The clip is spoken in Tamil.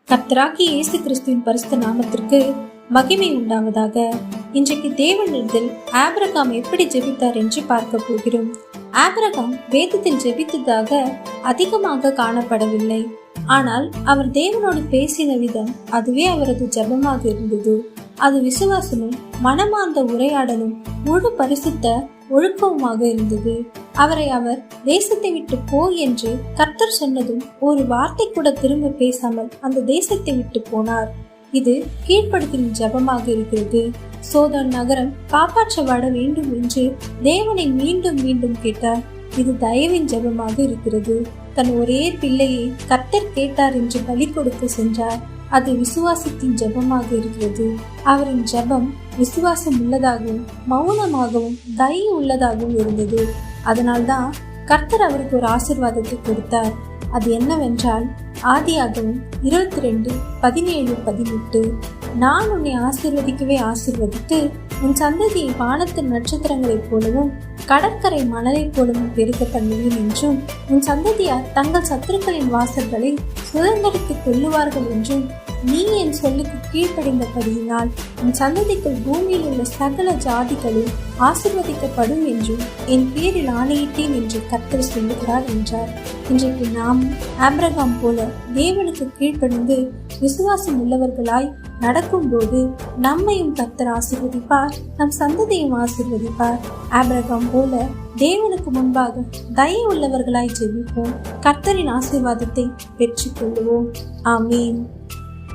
கர்த்தராகிய இயேசு கிறிஸ்துவின் பரிசுத்த நாமத்திற்கு மகிமை உண்டாவதாக. இன்றைக்கு தேவனிடத்தில் ஆபிரகாம் எப்படி ஜெபித்தார் என்று பார்க்க போகிறோம். ஆபிரகாம் வேதத்தில் ஜெபித்ததாக அதிகமாக காணப்படவில்லை. ஆனால் அவர் தேவனோடு பேசின விதம் அதுவே அவரது ஜெபமாக இருந்தது. அது விசுவாசமும் மனமார்ந்த உரையாடலும் முழு பரிசுத்த ஒழுக்கவுமாக இருந்தது. அவர் தேசத்தை விட்டு போ என்று கர்த்தர் சொன்னதும் ஒரு வார்த்தை கூட திரும்ப பேசாமல் அந்த தேசத்தை விட்டு போனார். இது கீழ்ப்படுத்தும் ஜெபமாக இருக்கிறது. சோதோம் நகரம் காப்பாற்றப்பட வேண்டும் என்று தேவனை மீண்டும் மீண்டும் கேட்டார். இது தயவின் ஜெபமாக இருக்கிறது. தன் ஒரே பிள்ளையை கர்த்தர் கேட்டார் என்று பலி கொடுத்து சென்றார். அது விசுவாசத்தின் ஜெபமாக இருக்கிறது. அவரின் ஜெபம் விசுவாசம் உள்ளதாகவும் மௌனமாகவும் தயை உள்ளதாகவும் இருந்தது. அதனால்தான் கர்த்தர் அவருக்கு ஒரு ஆசீர்வாதத்தை கொடுத்தார். அது என்னவென்றால் ஆதியாகமம் 22:17-18, நான் உன்னை ஆசீர்வதிக்கவே ஆசீர்வதித்து உன் சந்ததியை வானத்தின் நட்சத்திரங்களைப் போலவும் கடற்கரை மணலைப் போலவும் பெருக பண்ணுவேன் என்றும் உன் சந்ததியார் தங்கள் சத்துருக்களின் வாசல்களை சுதந்திரத்துக் கொள்ளுவார்கள் என்றும் நீ என் சொல்லுக்கு கீழ்ப்படிந்தபடியினால் உன் சந்ததிக்குள் பூமியில் உள்ள சகல ஜாதிகளும் ஆசீர்வதிக்கப்படும் என்றும் என் பேரில் ஆணையிட்டேன் என்று கர்த்தர் சொல்லுகிறார் என்றார். இன்றைக்கு நாம் ஆபிரகாம் போல தேவனுக்கு கீழ்ப்படிந்து விசுவாசம் உள்ளவர்களாய் நடக்கும்போது நம்மையும் கர்த்தர் ஆசீர்வதிப்பார், நம் சந்ததியும் ஆசீர்வதிப்பார். ஆபிரகாம் போல தேவனுக்கு முன்பாக தயை உள்ளவர்களாய் ஜெபிப்போம். கர்த்தரின் ஆசீர்வாதத்தை பெற்றுக் கொள்ளுவோம். ஆமீன்.